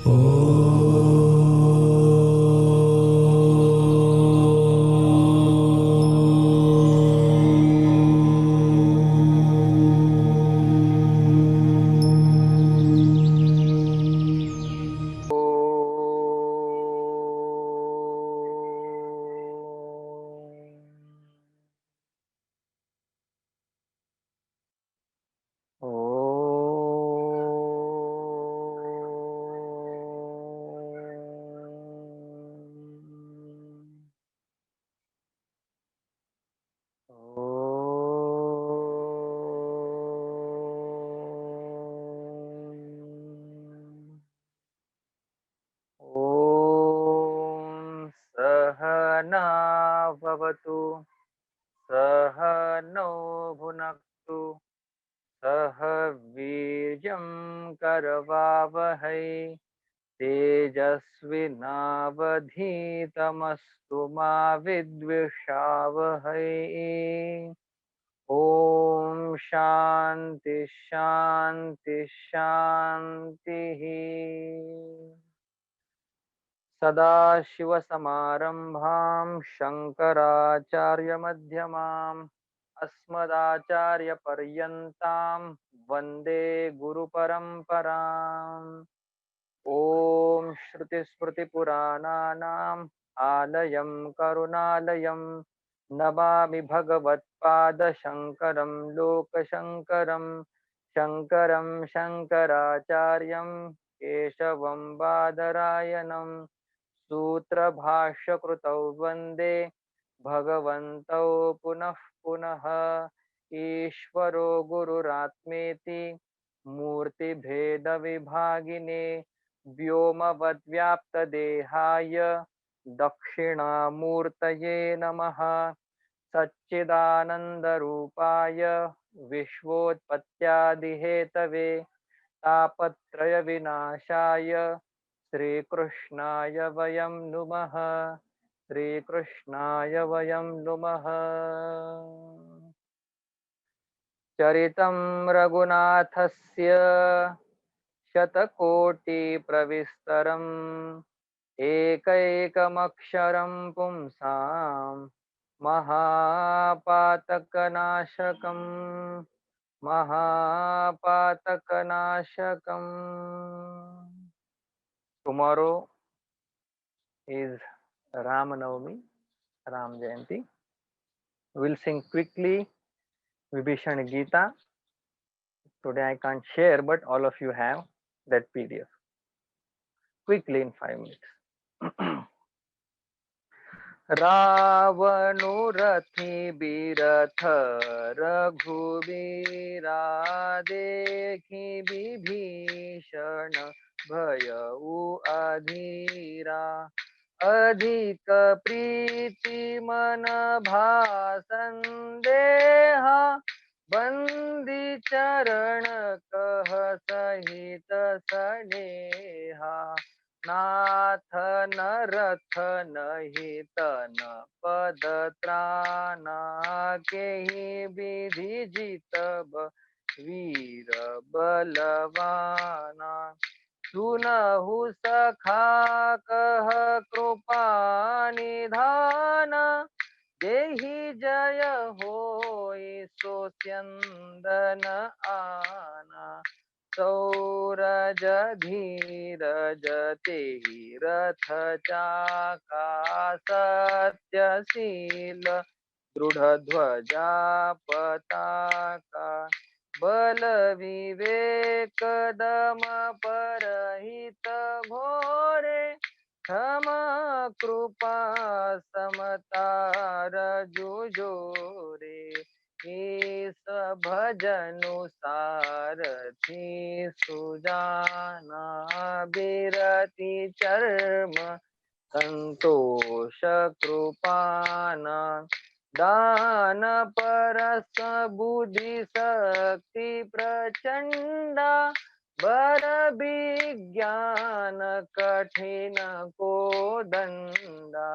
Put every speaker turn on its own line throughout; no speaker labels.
ॐ सहना भवतु सहनौ भुनक्तु सह वीर्यं करवावहै तेजस्विनावधीतमस्तु मा विद्विषावहै। ॐ शान्ति शान्ति शान्तिः। सदाशिवसमारम्भां शङ्कराचार्यमध्यमाम् अस्मदाचार्यपर्यन्तां वन्दे गुरुपरम्पराम्। ॐ श्रुतिस्मृतिपुराणानाम् आलयं करुणालयं नमामि भगवत्पादशङ्करं लोकशङ्करं शङ्करं शङ्कराचार्यं केशवं बादरायणं सूत्रभाष्यकृतौ वन्दे भगवन्तौ पुनः पुनः। ईश्वरो गुरुरात्मेति मूर्तिभेदविभागिने व्योमवद्व्याप्तदेहाय दक्षिणामूर्तये नमः। सच्चिदानन्दरूपाय विश्वोत्पत्त्यादिहेतवे तापत्रयविनाशाय श्रीकृष्णाय वयं नुमः। श्रीकृष्णाय वयं नुमः। चरितं रघुनाथस्य शतकोटिप्रविस्तरम् एकैकमक्षरं पुंसां महापातकनाशकं महापातकनाशकम्। Tomorrow is Ram Navami, Ram Jayanti. We'll sing quickly Vibhishana Gita. Today I can't share, but all of you have that PDF. Quickly in 5 minutes. रावणुरथि breadth रघुबीरा देखि विभीषण भयउ अधीरा अधिक प्रीति मन भासंदेहा बंदी चरण कह सहित सनेहा नाथ नरथ नहीं तन पद त्राना केहि विधि जितब वीर बलवाना सुनहु सखा कह कृपा निधाना देहि जय होई सो स्यंदन आना सौरज धीरज तेहि रथ चाका सत्यशील दृढ़ ध्वजा पताका बल विवेक दम परहित घोरे क्षमा कृपा समता रजुजोरे ईस भजनु सारथि सुजाना बिरति चर्म संतोष कृपाना दान परस बुद्धि शक्ति प्रचंडा बर विज्ञान कठिन को दंडा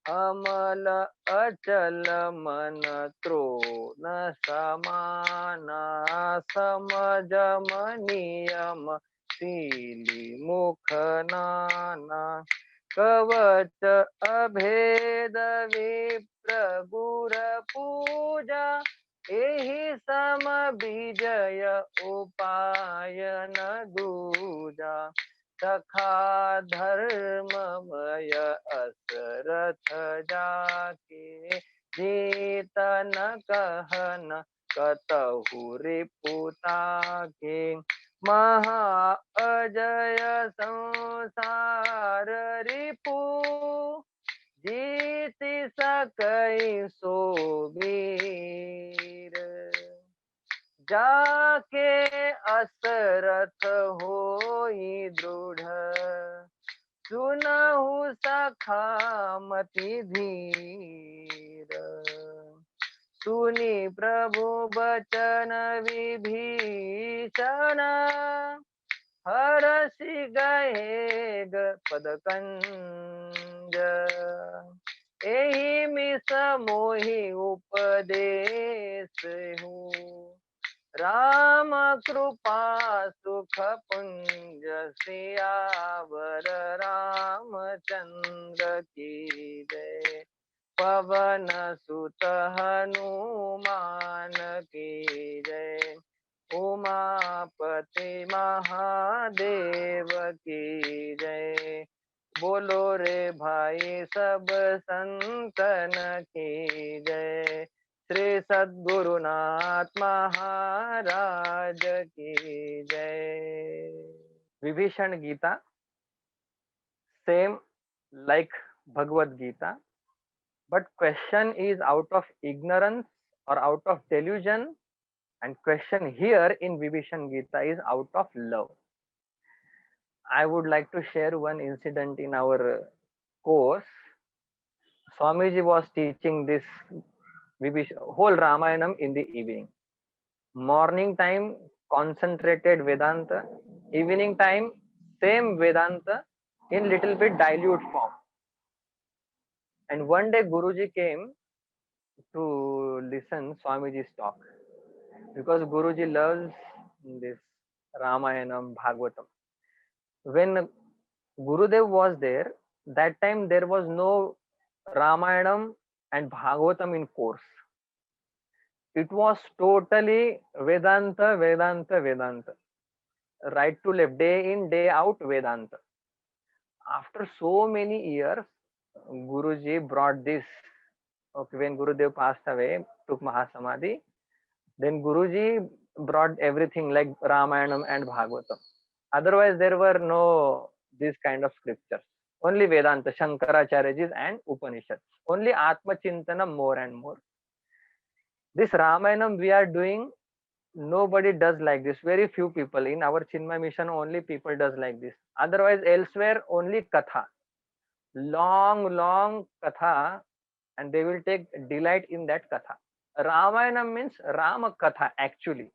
अमल अचल मन त्रोन समाना समझ नियम सीली मुख नाना कवच अभेद विप्र गुर पूजा एहि सम विजय उपायन दूजा सखा धर्ममय असरथ जाके जीतन कहन कतहु रिपुता के महा अजय संसार रिपु जीति सकई सो वीर जाके असरथ होई दृढ़ सुनहु सखा मति धीर सुनी प्रभु बचन विभीषण हरषि गए पद कंज एहि मिस मोहि उपदेश हूँ राम कृपा सुख पुंज सियावर रामचंद्र की जय पवन सुत हनुमान की जय उमापति महादेव की जय बोलो रे भाई सब संतन की जय श्री सद्गुरुनाथ महाराज की जय Vibhishan Gita same like Bhagavad Gita, but question is out of ignorance or out of delusion, and question here in Vibhishan Gita is out of love. I would like to share one incident in our course. Swamiji was teaching this whole Ramayanam in the evening. Morning time concentrated Vedanta, evening time same Vedanta in little bit dilute form. And one day Guruji came to listen Swamiji's talk because Guruji loves this Ramayanam, Bhagavatam. When Gurudev was there, that time there was no Ramayanam and Bhagavatam in course. It was totally Vedanta, Vedanta, Vedanta. Right to left, day in, day out, Vedanta. After so many years, Guruji brought this. Okay, when Gurudev passed away, took Mahasamadhi, then Guruji brought everything like Ramayanam and Bhagavatam. Otherwise, there were no this kind of scriptures. Only Vedanta, Shankaracharyaji's and Upanishads. Only Atma Chintanam more and more. This Ramayanam we are doing, nobody does like this. Very few people in our Chinmay mission, only people does like this. Otherwise, elsewhere only Katha. Long Katha, and they will take delight in that Katha. Ramayanam means Rama Katha actually.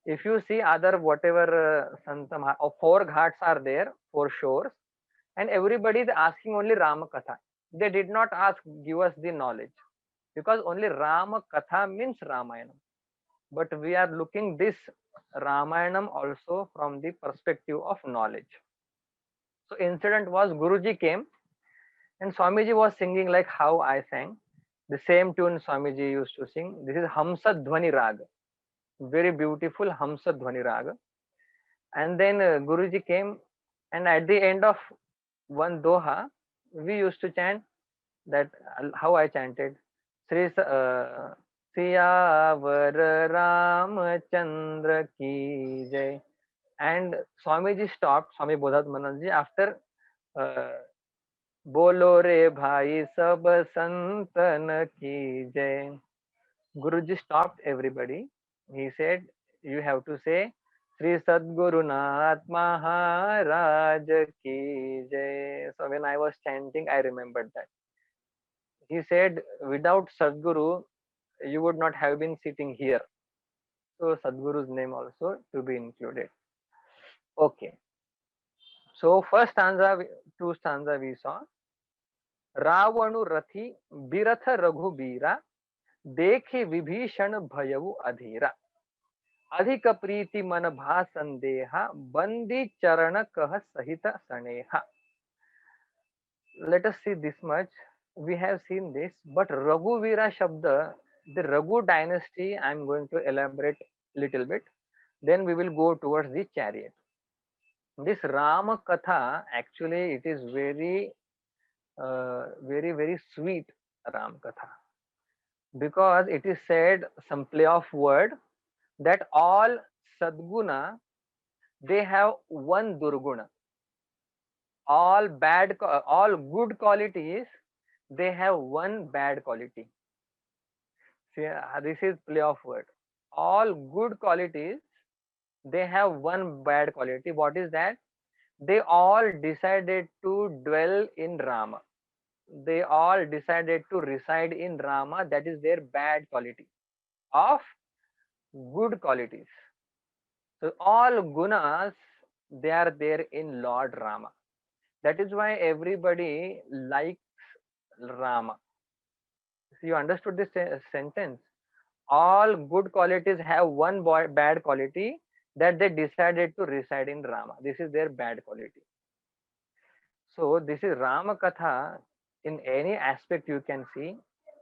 If you see other whatever Santa or 4 ghats are there, 4 shores, and everybody is asking only Rama Katha. They did not ask, give us the knowledge, because only Rama Katha means Ramayanam. But we are looking this Ramayanam also from the perspective of knowledge. So incident was Guruji came and Swamiji was singing like how I sang. The same tune Swamiji used to sing. This is Hamsa Dhvani Raga. Very beautiful Hamsa Dhvani Raga. And then Guruji came, and at the end of one doha, we used to chant that, how I chanted, Sri Siyavar Ramachandra ki jai. And Swamiji stopped, Swami Bodhatmananji, after Bolo re bhai sab santan ki jai. Guruji stopped everybody. He said, you have to say Sri Sadgurunath Maharaj ki jai. So when I was chanting, I remembered that. He said, without Sadguru, you would not have been sitting here. So Sadguru's name also to be included. Okay. So first stanza, 2 stanza we saw. Ravanu Rathi Biratha Raghubira Dekhi Vibhishana Bhayavu Adhira. अधिक प्रीति मन भा संदेहा बंदी चरण कह सहित सनेहा. Let us see this much. We have seen this, but Raghuvira Shabda, the Raghu dynasty, I am going to elaborate little bit. Then we will go towards the chariot. This Rama Katha, actually, it is very sweet Ram Katha, because it is said some play of word that all Sadguna, they have one Durguna. All good qualities, they have one bad quality. See, this is play of word. All good qualities, they have one bad quality. What is that? They all decided to dwell in Rama. They all decided to reside in Rama. That is their bad quality of good qualities. So all gunas, they are there in Lord Rama. That is why everybody likes Rama. So you understood this sentence? All good qualities have one bad quality, that they decided to reside in Rama. This is their bad quality. So this is Rama Katha. In any aspect you can see,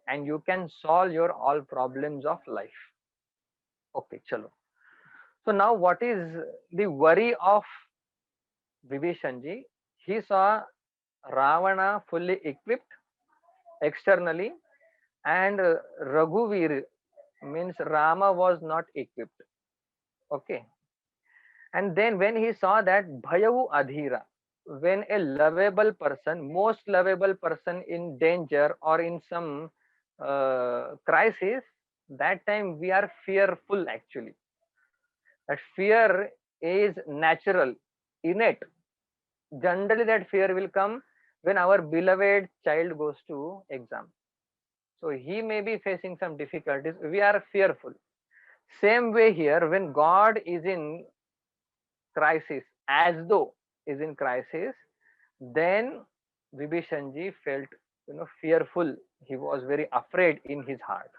and you can solve your all problems of life. Okay, chalo. So now what is the worry of Vibhishanji? He saw Ravana fully equipped externally, and Raghuvir, means Rama, was not equipped. Okay. And then when he saw that Bhayavu Adhira, when a lovable person, most lovable person in danger or in some crisis, that time we are fearful actually. That fear is natural, innate. Generally that fear will come when our beloved child goes to exam. So he may be facing some difficulties, we are fearful. Same way here, when God is in crisis, as though is in crisis, then Vibhishanji felt, fearful. He was very afraid in his heart.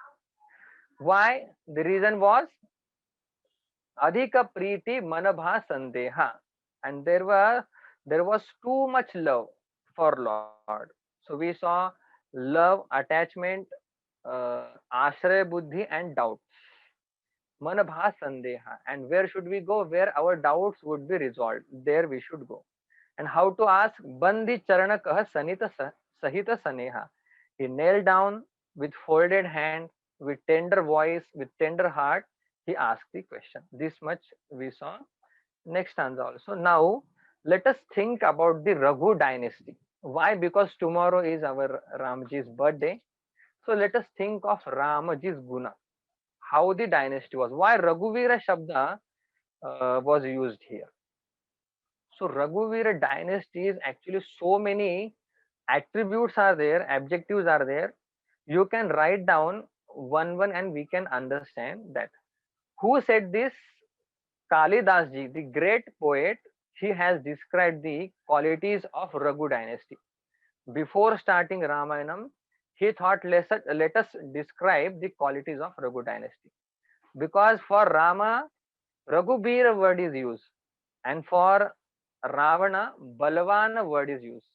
Why? The reason was Adhika Priti Manabha Sandeha, and there was too much love for Lord. So we saw love, attachment, Ashray Buddhi, and doubt. Manabha Sandeha. And where should we go? Where our doubts would be resolved. There we should go. And how to ask? Bandi Charana Kaha Sanita Sahita Saneha. He knelt down with folded hand, with tender voice, with tender heart. He asked the question. This much we saw. Next stanza also. Now, let us think about the Raghu dynasty. Why? Because tomorrow is our Ramji's birthday. So let us think of Ramaji's Guna, how the dynasty was, why Raghuvira Shabda was used here. So Raghuvira dynasty is actually so many attributes are there, adjectives are there. You can write down one and we can understand that. Who said this? Kalidas ji, the great poet, he has described the qualities of Raghu dynasty. Before starting Ramayanam, he thought let us describe the qualities of Raghu dynasty. Because for Rama, Raghubir word is used, and for Ravana, Balavan word is used.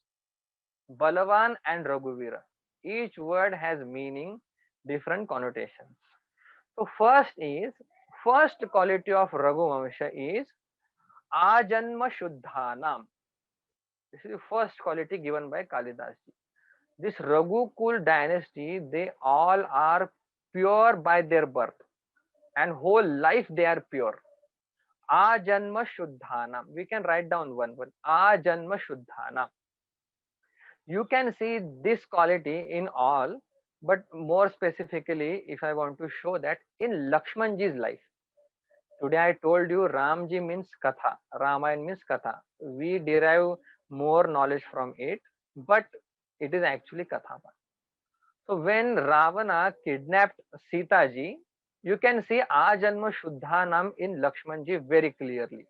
Balavan and Raghuvira. Each word has meaning, different connotations. So first quality of Raghu Vamsha is Ajanma Shuddhanam. This is the first quality given by Kalidas ji. This Raghukul dynasty, they all are pure by their birth, and whole life they are pure. Ajanma Shuddhanam. We can write down one word. Ajanma Shuddhanam. You can see this quality in all, but more specifically, if I want to show that in Lakshmanji's life. Today I told you Ramji means Katha. Ramayana means Katha. We derive more knowledge from it, but it is actually Katha. So when Ravana kidnapped Sita ji, you can see Ajanma Shuddhanam in Lakshmanji very clearly.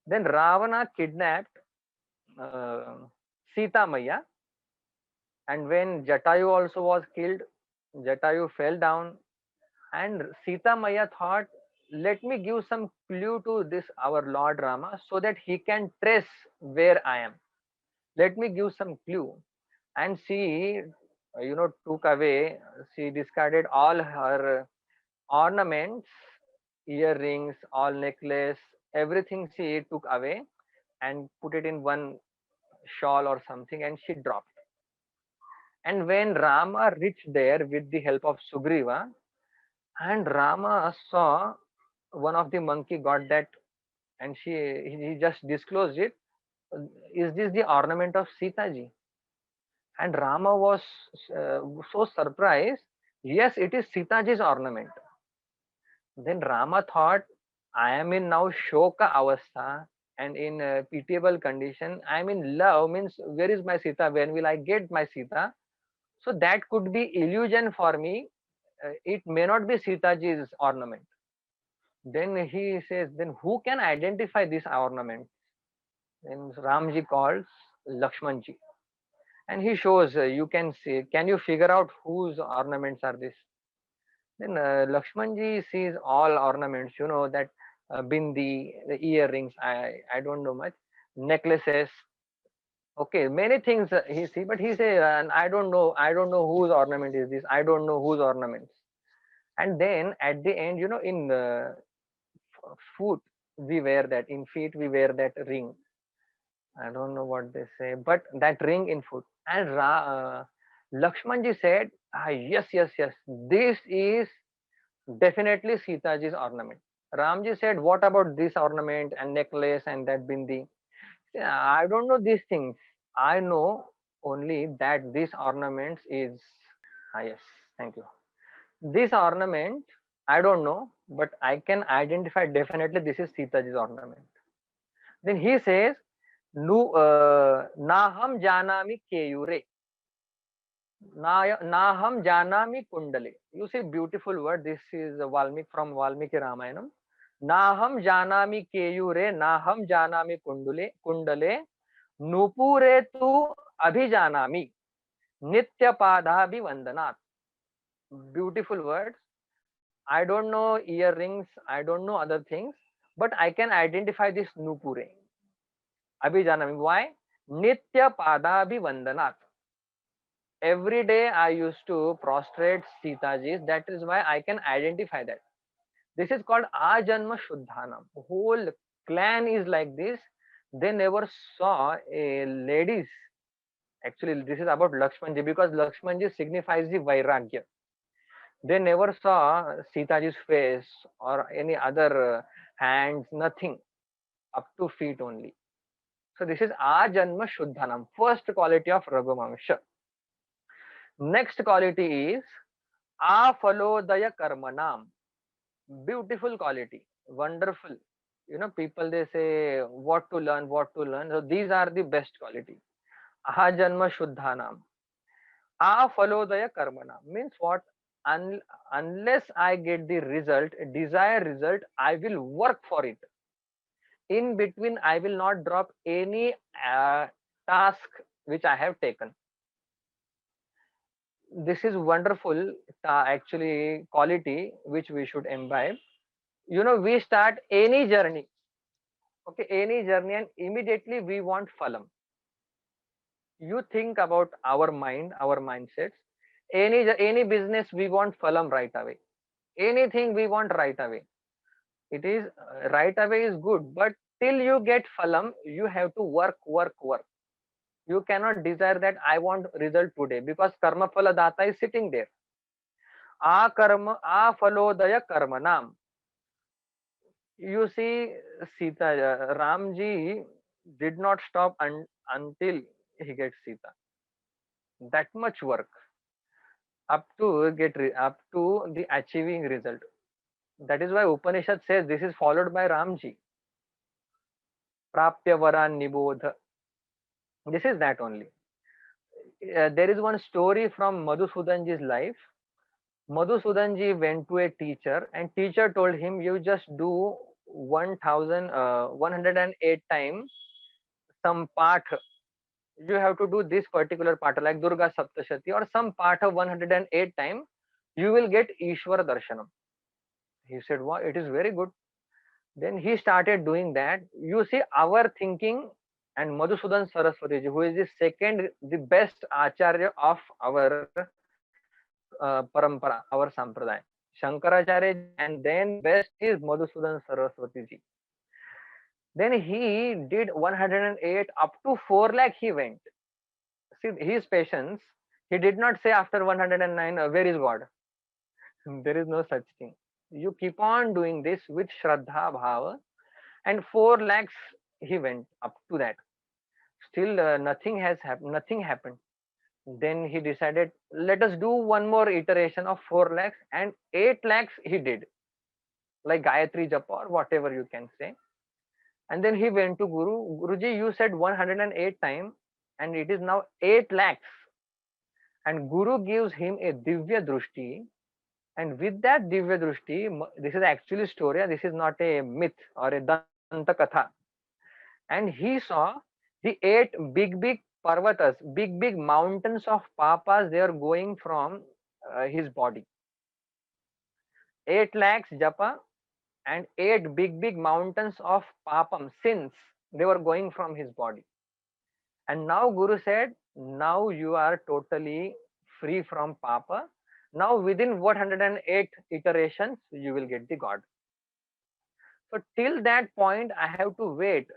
Then Ravana kidnapped Sita Maya, and when Jatayu also was killed, Jatayu fell down, and Sita Maya thought let me give some clue to this our Lord Rama so that he can trace where I am. Let me give some clue. And she, took away, she discarded all her ornaments, earrings, all necklace, everything she took away and put it in one shawl or something, and she dropped. And when Rama reached there with the help of Sugriva, and Rama saw one of the monkey got that, and he just disclosed it. Is this the ornament of Sita ji? And Rama was so surprised. Yes, it is Sita ji's ornament. Then Rama thought, I am in now Shoka Avastha and in pitiable condition. I am in love, means where is my Sita? When will I get my Sita? So that could be illusion for me. It may not be Sita ji's ornament. Then he says, then who can identify this ornament? Then Ramji calls Lakshmanji, and he shows, you can see, can you figure out whose ornaments are this? Then Lakshmanji sees all ornaments, that bindi, the earrings, I don't know much, necklaces, okay, many things he see, but he say, I don't know whose ornament is this, I don't know whose ornaments. And then at the end, in foot we wear that, in feet we wear that ring. I don't know what they say, but that ring in foot. And Lakshmanji said, yes, yes, yes, this is definitely Sitaji's ornament. Ramji said, what about this ornament and necklace and that bindi? Yeah, I don't know these things. I know only that this ornament is, yes, thank you. This ornament, I don't know, but I can identify definitely this is Sitaji's ornament. Then he says, Nu Naham Janami Keyure. Naham Janami Kundale. You see, beautiful word. This is Valmiki from Valmiki Ramayanam. Naham Janami Keyure, Naham Janami Kundale, Nupure tu Abhijanami, Nitya Padhabi Vandanat. Beautiful words. I don't know earrings, I don't know other things, but I can identify this Nupure. Abhijanami. Why? Nitya Padhabi Vandanat. Every day I used to prostrate Sitaji. That is why I can identify that. This is called Ajanma Shuddhanam. Whole clan is like this. They never saw a ladies. Actually, this is about Lakshmanji because Lakshmanji signifies the Vairagya. They never saw Sitaji's face or any other hands, nothing, up to feet only. So this is Ajanma Shuddhanam, first quality of Raghuvamsha. Next quality is Afalodaya Karmanam. Beautiful quality, wonderful. People they say what to learn, what to learn. So these are the best quality. Ajanma Shuddhanam. Afalodaya Karmanam means what? Unless I get the result, desired result, I will work for it. In between, I will not drop any task which I have taken. This is wonderful, actually quality which we should imbibe. We start any journey, okay, any journey, and immediately we want phalam. You think about our mind, our mindsets. Any business we want phalam right away. Anything we want right away. It is right away is good, but till you get phalam, you have to work. You cannot desire that I want result today because karma phala data is sitting there. A phalodaya karmanam. You see, Ramji did not stop until he gets Sita. That much work up to the achieving result. That is why Upanishad says this is followed by Ramji. Prapya varan nibodha. This is that only. There is one story from Madhusudanji's life. Madhusudanji went to a teacher and teacher told him, you just do 1,108 times some part. You have to do this particular part like Durga Saptashati or some part of 108 times. You will get Ishwara Darshanam. He said, wow, it is very good. Then he started doing that. You see, our thinking, and Madhusudan Saraswati ji, who is the second, the best acharya of our parampara, our sampradaya. Shankaracharya ji, and then best is Madhusudan Saraswati ji. Then he did 108 up to 4 lakh he went. See his patience. He did not say after 109, where is God? There is no such thing. You keep on doing this with Shraddha Bhava, and 4 lakhs he went up to that. Still nothing has happened. Nothing happened. Then he decided, let us do one more iteration of 4 lakhs, and 8 lakhs he did, like Gayatri Japa or whatever you can say. And then he went to Guru. Guruji, you said 108 times, and it is now 8 lakhs. And Guru gives him a Divya Drushti. And with that Divya Drushti, this is actually story, this is not a myth or a Danta Katha. And he saw the 8 big parvatas, big mountains of papas, they are going from his body. 8 lakhs japa and 8 big mountains of papam, sins, they were going from his body. And now Guru said, now you are totally free from papa. Now within 108 iterations, you will get the God. So till that point, I have to wait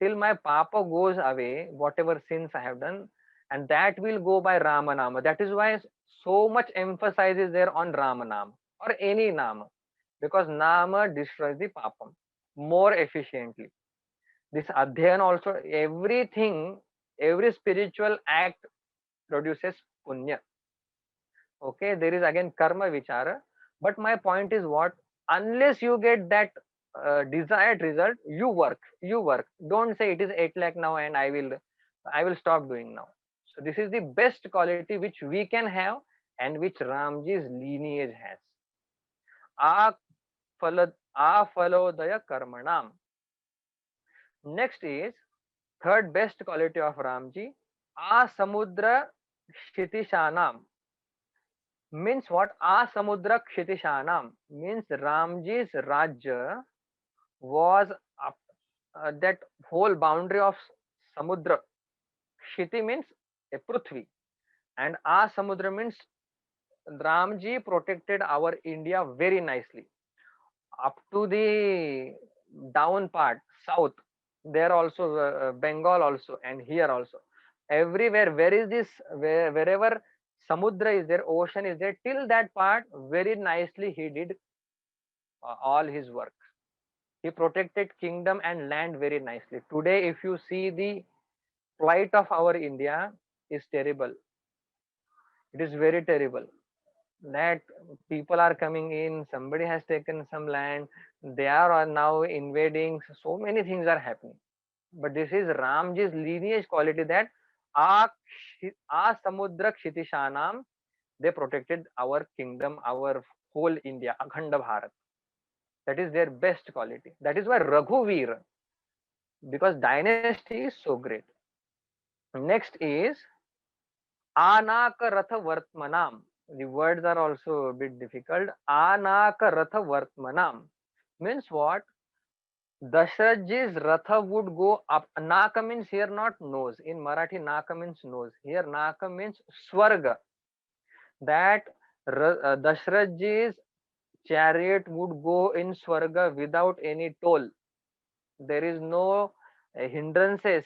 till my papa goes away, whatever sins I have done, and that will go by Ramanama. That is why so much emphasis is there on Ramanama or any Nama, because Nama destroys the papam more efficiently. This Adhyayan also, everything, every spiritual act produces punya. Okay, there is again karma vichara, but my point is what? Unless you get that desired result, you work. Don't say it is 8 lakh now and I will stop doing now. So this is the best quality which we can have and which Ramji's lineage has. Afalodaya karmanam. Next is third best quality of Ramji, asamudra kshitishanam. Means what? Asamudra kshitishanam means Ramji's Rajya was up, that whole boundary of samudra. Kshiti means a Prithvi, and Asamudra means Ramji protected our India very nicely up to the down part, south. There also Bengal also, and here also. Everywhere, where is this? Wherever Samudra is there, ocean is there, till that part, very nicely he did all his work. He protected kingdom and land very nicely. Today, if you see the plight of our India is terrible. It is very terrible. That people are coming in, somebody has taken some land, they are now invading, so many things are happening. But this is Ramji's lineage quality, that Samudra Kshitishanam, they protected our kingdom, our whole India, Akhanda Bharat. That is their best quality. That is why Raghuveer, because dynasty is so great. Next is Anaka Ratha Vartmanam. The words are also a bit difficult. Anaka Ratha Vartmanam means what? Dasharathji's Ratha would go up. Naka means here not nose. In Marathi, Naka means nose. Here, Naka means Swarga. That Dasharathji's chariot would go in Swarga without any toll. There is no hindrances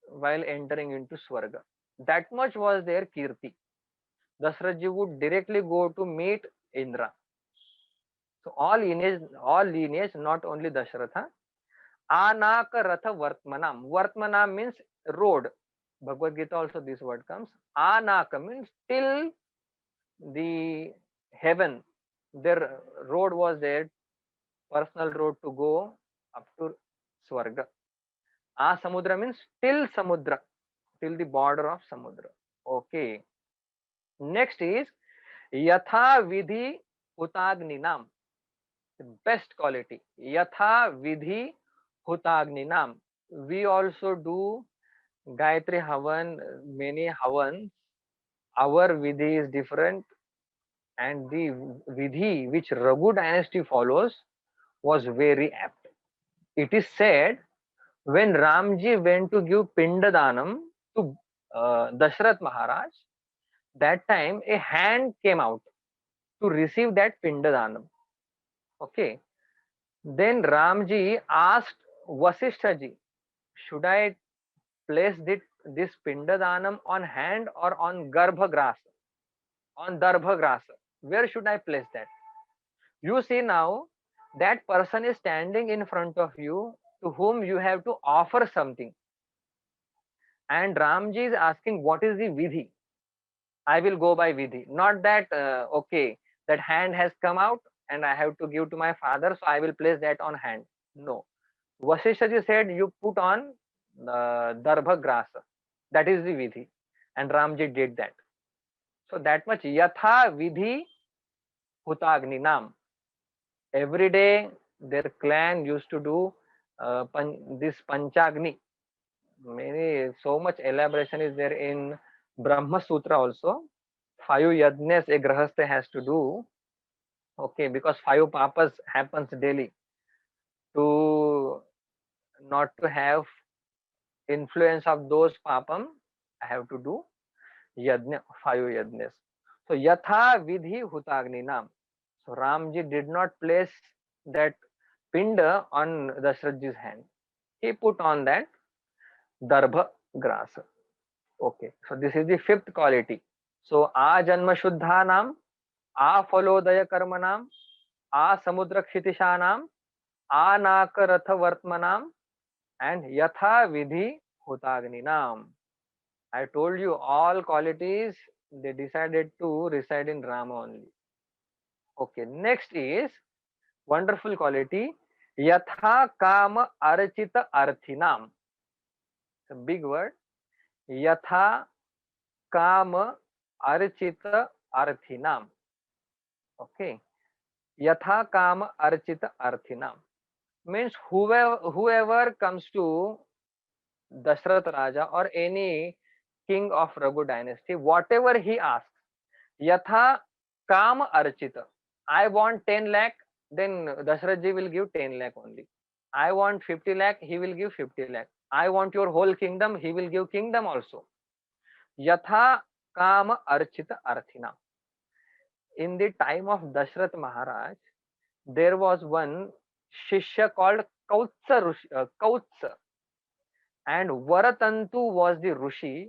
while entering into Swarga. That much was their kirti. Dasharathji would directly go to meet Indra. So all lineage, not only Dasharatha. Anaka Ratha Vartmanam. Vartmanam means road. Bhagavad Gita also this word comes. Anaka means till the heaven. Their road was there, personal road to go up to Swarga. Samudra means till Samudra, till the border of Samudra. Okay. Next is Yatha Vidhi Hutagninam. The best quality. Yatha Vidhi Hutagninam. We also do Gayatri Havan, many Havans. Our Vidhi is different and the vidhi which Raghu dynasty follows was very apt. It is said when Ramji went to give Pindadanam to Dashrath Maharaj, that time a hand came out to receive that Pindadanam. Okay. Then Ramji asked Vasishtha ji, should I place this Pindadanam on hand or on Garbhagrasa, on Darbhagrasa? Where should I place that? You see now, that person is standing in front of you to whom you have to offer something. And Ramji is asking, what is the vidhi? I will go by vidhi. Not that, okay, that hand has come out and I have to give to my father, so I will place that on hand. No. Vasishtha said, you put on Darbha grasa. That is the vidhi. And Ramji did that. So that much yatha vidhi hutagni nam. Every day their clan used to do this panchagni. So much elaboration is there in Brahma Sutra also. 5 yajnas a grahastha has to do. Okay, because 5 papas happens daily. To not to have influence of those papam, I have to do yajna, 5 yajnas. So yatha vidhi hutagni nam. So Ramji did not place that pinda on Dashrathji's hand. He put on that darbha grasa. Okay, so this is the 5th quality. So a janma shuddha nam, a falodaya karma nam, a samudra kshitisha nam, a nakaratha vartmanam, and yatha vidhi hutagni nam. I told you all qualities they decided to reside in Rama only. Okay, next is wonderful quality yatha kama archita arthinam. It's a big word. Yatha kama archita arthinam. Okay, yatha kama archita arthinam means whoever comes to Dashrath Raja or any king of Raghu dynasty, whatever he asks, yatha kama archita. I want 10 lakh, then Dashrath ji will give 10 lakh only. I want 50 lakh, he will give 50 lakh. I want your whole kingdom, he will give kingdom also. Yatha kama archita arthina. In the time of Dashrath Maharaj, there was one Shishya called Kautsa, and Varatantu was the Rushi.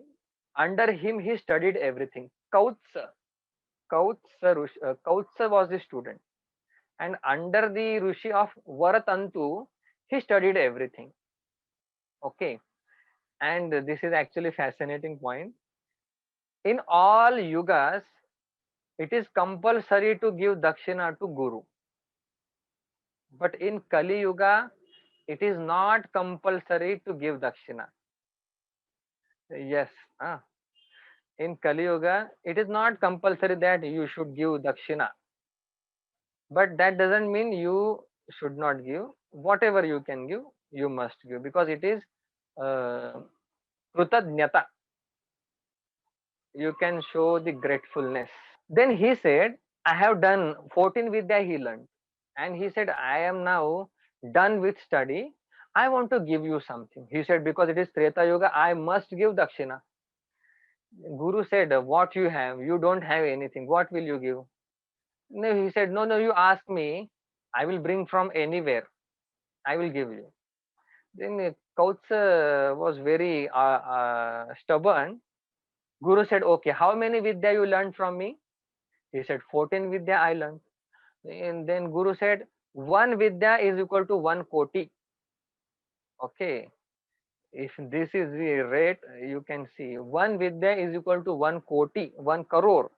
Under him he studied everything. Kautsa was the student, and under the Rushi of Varatantu he studied everything. Okay, and this is actually fascinating point. In all yugas, it is compulsory to give dakshina to Guru. But in Kali Yuga, it is not compulsory to give dakshina. Yes, in Kali Yuga, it is not compulsory that you should give dakshina. But that doesn't mean you should not give. Whatever you can give, you must give, because it is krutadnyata. You can show the gratefulness. Then he said, I have done 14 Vidya he learned. And he said, I am now done with study. I want to give you something. He said, because it is Treta Yuga, I must give Dakshina. Guru said, what you have? You don't have anything. What will you give? No, he said, no, you ask me. I will bring from anywhere. I will give you. Then Kautsa was very stubborn. Guru said, okay, how many Vidya you learned from me? He said, 14 Vidya I learned. And then Guru said, 1 Vidya is equal to 1 koti. Okay. If this is the rate, you can see 1 Vidya is equal to 1 koti, 1 crore.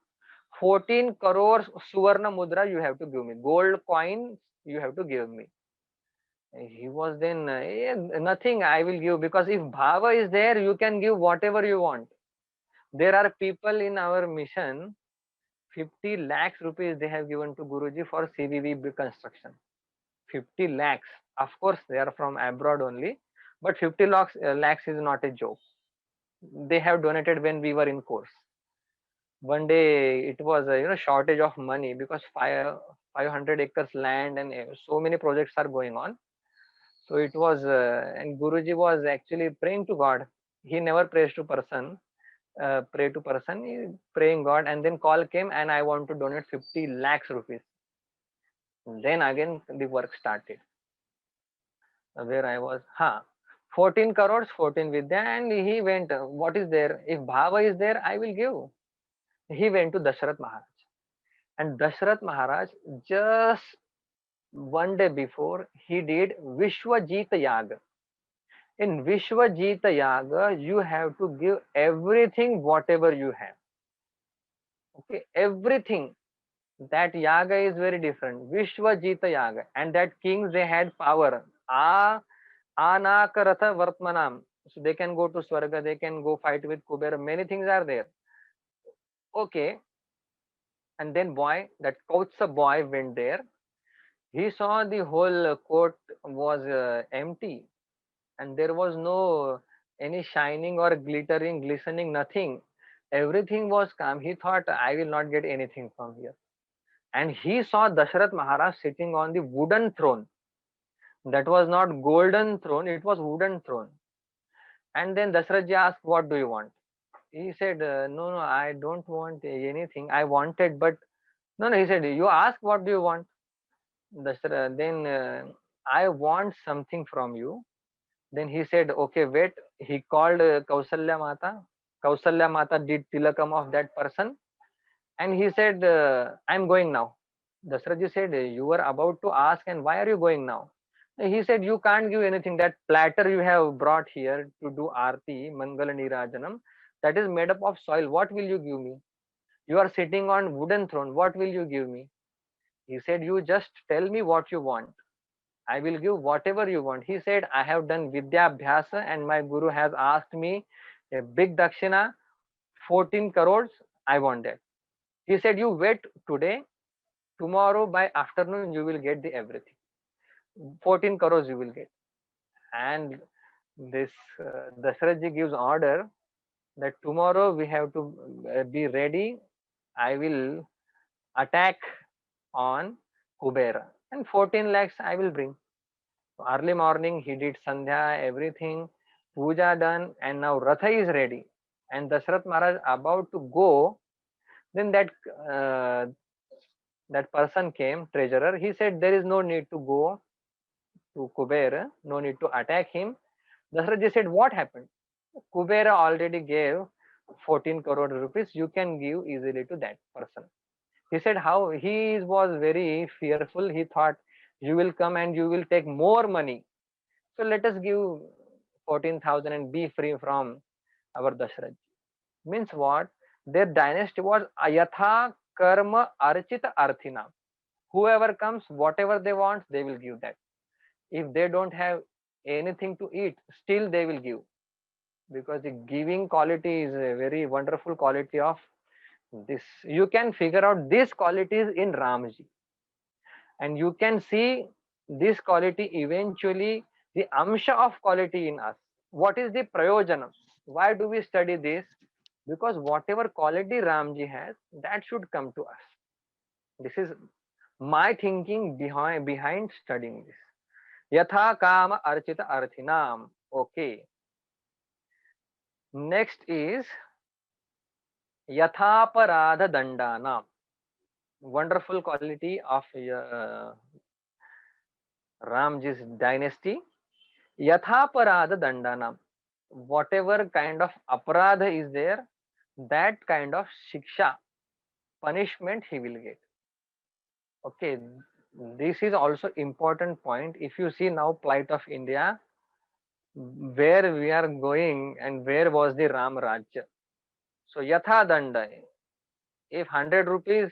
14 crores Suvarna Mudra you have to give me. Gold coins you have to give me. He was then, nothing I will give, because if Bhava is there, you can give whatever you want. There are people in our mission, 50 lakhs rupees they have given to Guruji for CVV construction. 50 lakhs. Of course, they are from abroad only, but 50 lakhs is not a joke. They have donated when we were in course. One day it was a shortage of money because 500 acres land and so many projects are going on. So it was, and Guruji was actually praying to God. He never prays to person, pray to person, he praying God, and then call came and I want to donate 50 lakhs rupees. Then again the work started. Where I was, 14 crores, 14 Vidya, and he went, what is there? If Bhava is there, I will give. He went to Dashrath Maharaj. And Dashrath Maharaj, just one day before, he did Vishwajita Yaga. In Vishwajita Yaga, you have to give everything, whatever you have. Okay, everything. That yaga is very different. Vishwajita Yaga. And that kings, they had power. Anakaratha Vartmanam. So they can go to Swarga, they can go fight with Kubera. Many things are there. Okay. And then that Kautsa boy went there. He saw the whole court was empty, and there was no any shining or glittering, glistening, nothing. Everything was calm. He thought, I will not get anything from here. And he saw Dashrath Maharaj sitting on the wooden throne. That was not golden throne, it was wooden throne. And then Dashrath ji asked, what do you want? He said, no, no, I don't want anything. I wanted, but no, no. He said, you ask, what do you want? Then I want something from you. Then he said, okay, wait. He called Kausalya Mata. Kausalya Mata did tilakam of that person. And he said, I'm going now. Dasratji said, you were about to ask, and why are you going now? He said, you can't give anything. That platter you have brought here to do Aarti, Mangala Nirajanam, that is made up of soil. What will you give me? You are sitting on wooden throne. What will you give me? He said, you just tell me what you want. I will give whatever you want. He said, I have done Vidya Abhyasa and my Guru has asked me a big Dakshina, 14 crores. I want that. He said, you wait today. Tomorrow by afternoon, you will get the everything. 14 crores you will get. And this Dasharath gives order that tomorrow we have to be ready. I will attack on Kubera and 14 lakhs I will bring. So early morning he did Sandhya, everything, puja done, and now Ratha is ready. And Dashrath Maharaj about to go, then uh, that person came, treasurer. He said there is no need to go to Kubera, no need to attack him. Dashrath said, what happened? Kubera already gave 14 crore rupees. You can give easily to that person. He said how he was very fearful. He thought you will come and you will take more money. So let us give 14,000 and be free from our Dashrath. Means what? Their dynasty was Ayatha Karma Archita Arthina. Whoever comes, whatever they want, they will give that. If they don't have anything to eat, still they will give. Because the giving quality is a very wonderful quality of this. You can figure out these qualities in Ramji. And you can see this quality eventually, the amsha of quality in us. What is the prayojanam? Why do we study this? Because whatever quality Ramji has, that should come to us. This is my thinking behind studying this. Yatha kama archita arthinam. Okay. Next is Yathaparadha Dandanam. Wonderful quality of Ramji's dynasty. Yathaparada Dandanam. Whatever kind of aparadha is there, that kind of shiksha, punishment he will get. Okay, this is also important point. If you see now plight of India, where we are going and where was the Ram Rajya. So Yatha Danda, if 100 rupees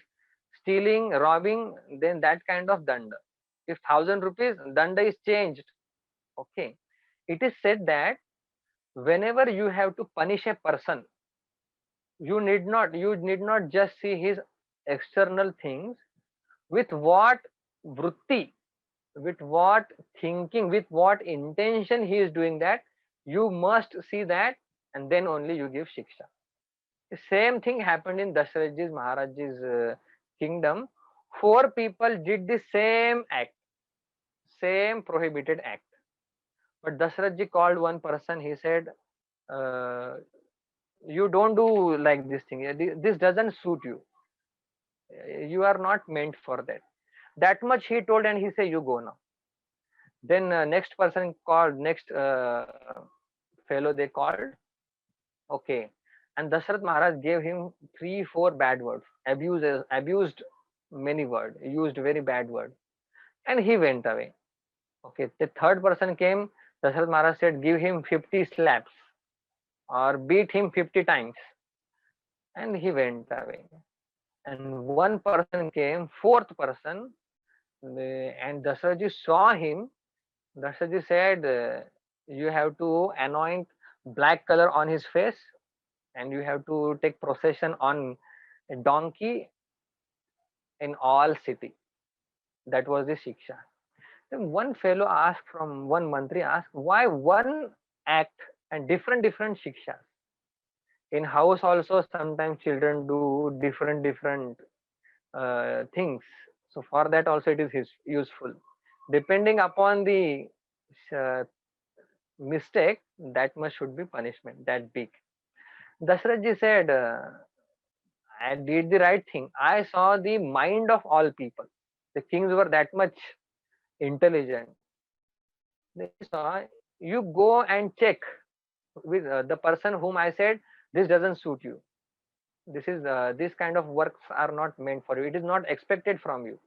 stealing, robbing, then that kind of danda. If 1,000 rupees, danda is changed. Okay, it is said that whenever you have to punish a person, you need not just see his external things, with what vritti, with what thinking, with what intention he is doing that. You must see that, and then only you give shiksha. The same thing happened in Dasharathji's Maharaj's kingdom. Four people did the same act, same prohibited act. But Dasharathji called one person. He said, uh, "You don't do like this thing. This doesn't suit you. You are not meant for that." That much he told, and he said, "You go now." Then next person called, next fellow they called. Okay, and Dasharath Maharaj gave him 3 4 bad words, abused many words, used very bad words, and he went away. Okay, the third person came. Dasharath Maharaj said, "Give him 50 slaps or beat him 50 times," and he went away. And one person came, fourth person, and Dasharathji saw him. Dasharathji said, "You have to anoint black color on his face, and you have to take procession on a donkey in all city." That was the shiksha. Then one fellow asked, from one mantri asked, why one act and different shikshas? In house also sometimes children do different things. So for that also it is useful. Depending upon the uh, mistake, that much should be punishment, that big. Dasharathji said, I did the right thing. I saw the mind of all people. The kings were that much intelligent. They saw, you go and check with the person whom I said, this doesn't suit you. This kind of works are not meant for you. It is not expected from you.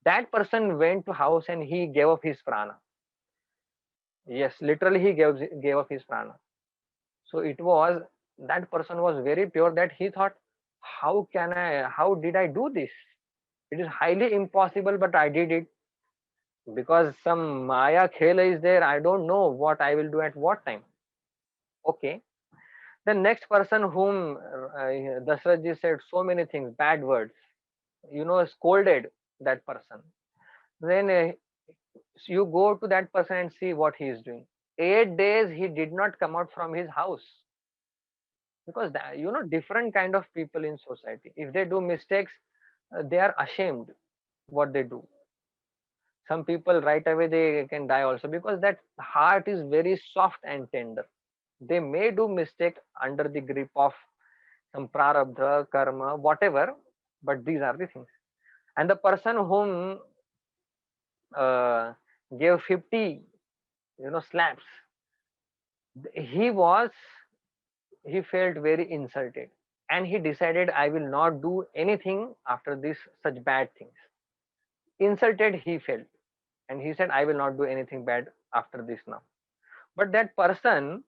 That person went to house and he gave up his prana. Yes, literally he gave up his prana. So it was, that person was very pure that he thought, how did I do this? It is highly impossible, but I did it because some Maya Khela is there. I don't know what I will do at what time. Okay. The next person whom Dasharathji said so many things, bad words, scolded that person. Then you go to that person and see what he is doing. 8 days he did not come out from his house, because different kind of people in society. If they do mistakes, they are ashamed what they do. Some people right away they can die also, because that heart is very soft and tender. They may do mistake under the grip of some prarabdha, karma, whatever, but these are the things. And the person whom uh, gave 50 slaps, he was he felt very insulted, and he decided, I will not do anything after this, such bad things. Insulted he felt, and he said, I will not do anything bad after this now. But that person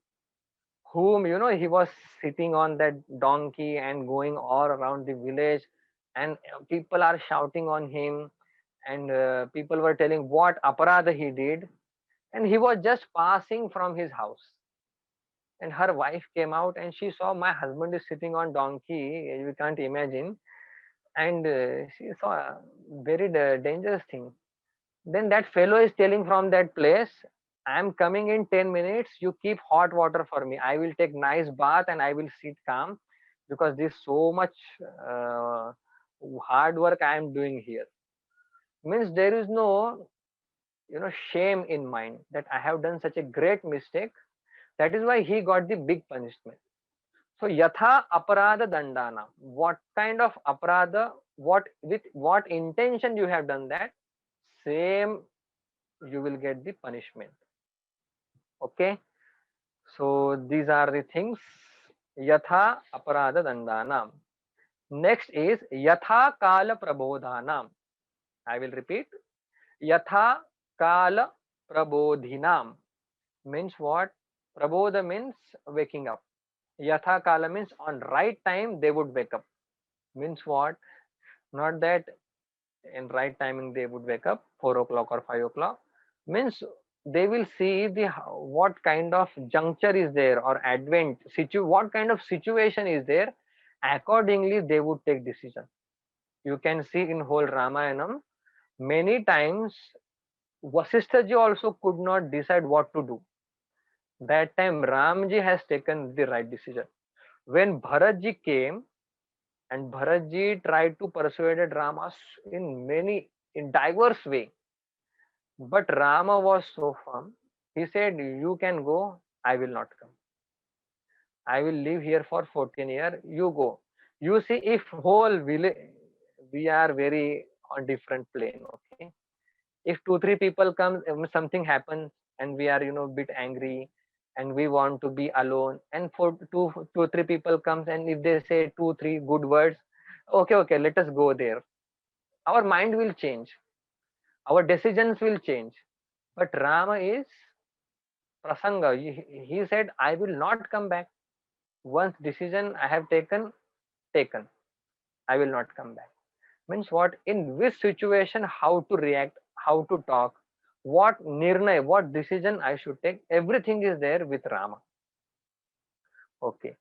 whom he was sitting on that donkey and going all around the village, and people are shouting on him, and people were telling what aparadha he did, and he was just passing from his house, and her wife came out and she saw, my husband is sitting on donkey, you can't imagine. And she saw a very dangerous thing. Then that fellow is telling from that place, I am coming in 10 minutes, you keep hot water for me, I will take nice bath and I will sit calm, because this so much uh, hard work I am doing here. Means there is no shame in mind that I have done such a great mistake. That is why he got the big punishment. So yatha aparadha dandana, what kind of aparadha, with what intention you have done that, same you will get the punishment. Okay, so these are the things, yatha aparadha dandanam. Next is yatha kala prabodhanam. I will repeat, yatha kala prabodhinam means what? Prabodha means waking up. Yatha kala means on right time they would wake up. Means what? Not that in right timing they would wake up 4 o'clock or 5 o'clock. Means they will see what kind of juncture is there, or advent what kind of situation is there. Accordingly they would take decision. You can see in whole Ramayanam, many times Vasishtha ji also could not decide what to do. That time Ramji has taken the right decision. When Bharatji came and Bharatji tried to persuade Rama in diverse way, but Rama was so firm. He said, "You can go. I will not come. I will live here for 14 years. You go." You see, if whole village, we are very on different plane. Okay, if 2 3 people come, something happens, and we are bit angry, and we want to be alone, and for 2 3 people comes, and if they say 2 3 good words, okay, okay, let us go there. Our mind will change, our decisions will change. But Rama is prasanga. He said, I will not come back. Once decision I have taken, I will not come back. Means what? In which situation, how to react, how to talk, what nirnay, what decision I should take, everything is there with Rama. Okay.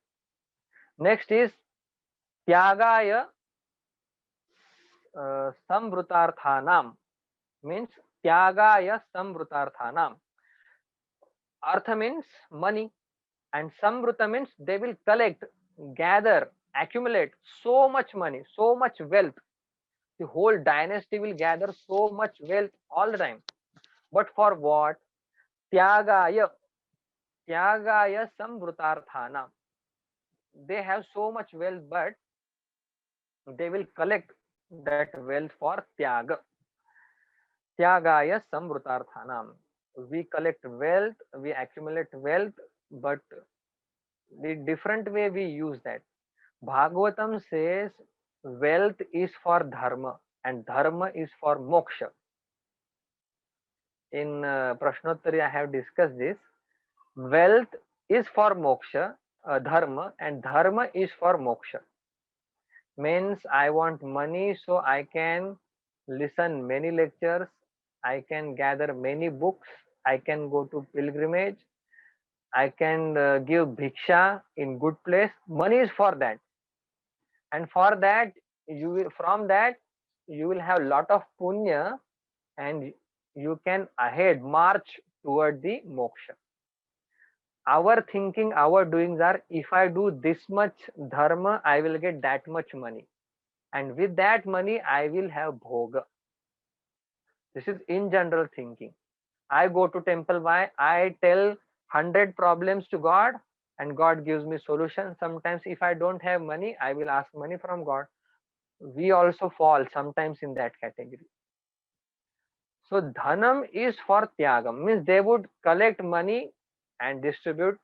Next is tyagaya samvrutarthanam. Means tyagaya samvrutarthanam. Artha means money, and samvruta means they will collect, gather, accumulate so much money, so much wealth. The whole dynasty will gather so much wealth all the time. But for what? Tyagaya, tyagaya samvrutarthana. They have so much wealth, but they will collect that wealth for tyaga. Tyagaya samvrutarthanam. We collect wealth, we accumulate wealth, but the different way we use that. Bhagavatam says wealth is for dharma and dharma is for moksha. In Prashnottari, I have discussed this. Wealth is for moksha, dharma, and dharma is for moksha. Means I want money so I can listen many lectures, I can gather many books, I can go to pilgrimage, I can give bhiksha in good place. Money is for that, and for that you will, from that you will have lot of punya, and you can ahead march toward the moksha. Our thinking, our doings are, if I do this much dharma, I will get that much money, and with that money I will have bhoga. This is in general thinking. I go to temple, why? I tell 100 problems to God, and God gives me solution. Sometimes if I don't have money, I will ask money from God. We also fall sometimes in that category. So dhanam is for tyagam, means they would collect money and distribute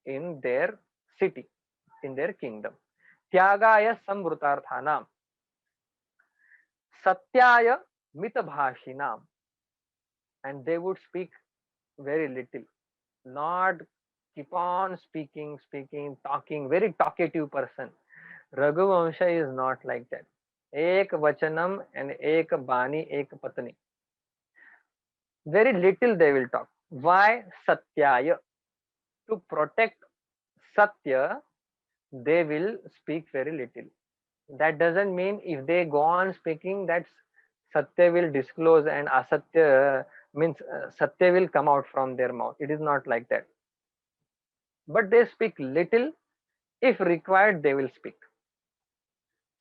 in their city, in their kingdom. Tyagaya samvrutarthanam, satyaya mitabhashinam, and they would speak very little, not keep on speaking, speaking, talking, very talkative person. Raghuvamsha is not like that. Ek vachanam and ek bani, ek patni. Very little they will talk. Why? Satyaya. To protect Satya, they will speak very little. That doesn't mean if they go on speaking that Satya will disclose and Asatya means Satya will come out from their mouth. It is not like that. But they speak little. If required, they will speak.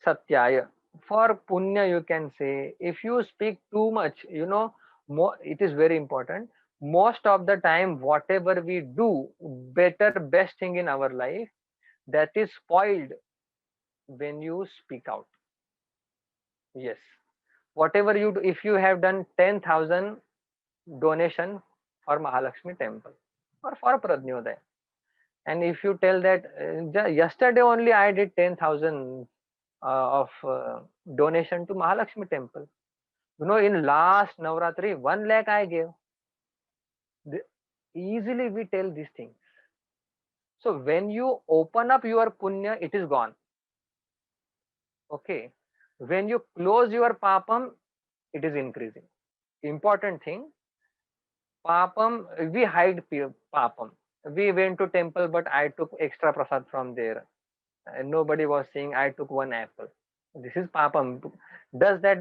Satyaya. For punya, you can say, if you speak too much, it is very important. Most of the time, whatever we do, best thing in our life, that is spoiled when you speak out. Yes. Whatever you do, if you have done 10,000 donation for Mahalakshmi temple or for Pradnyoday, and if you tell that yesterday only I did 10,000 of donation to Mahalakshmi temple. In last Navratri, 1 lakh I gave. Easily we tell these things. So when you open up your punya, it is gone. Okay. When you close your papam, it is increasing. Important thing, papam, we hide papam. We went to temple, but I took extra prasad from there. And nobody was saying I took 1 apple. This is papam. Does that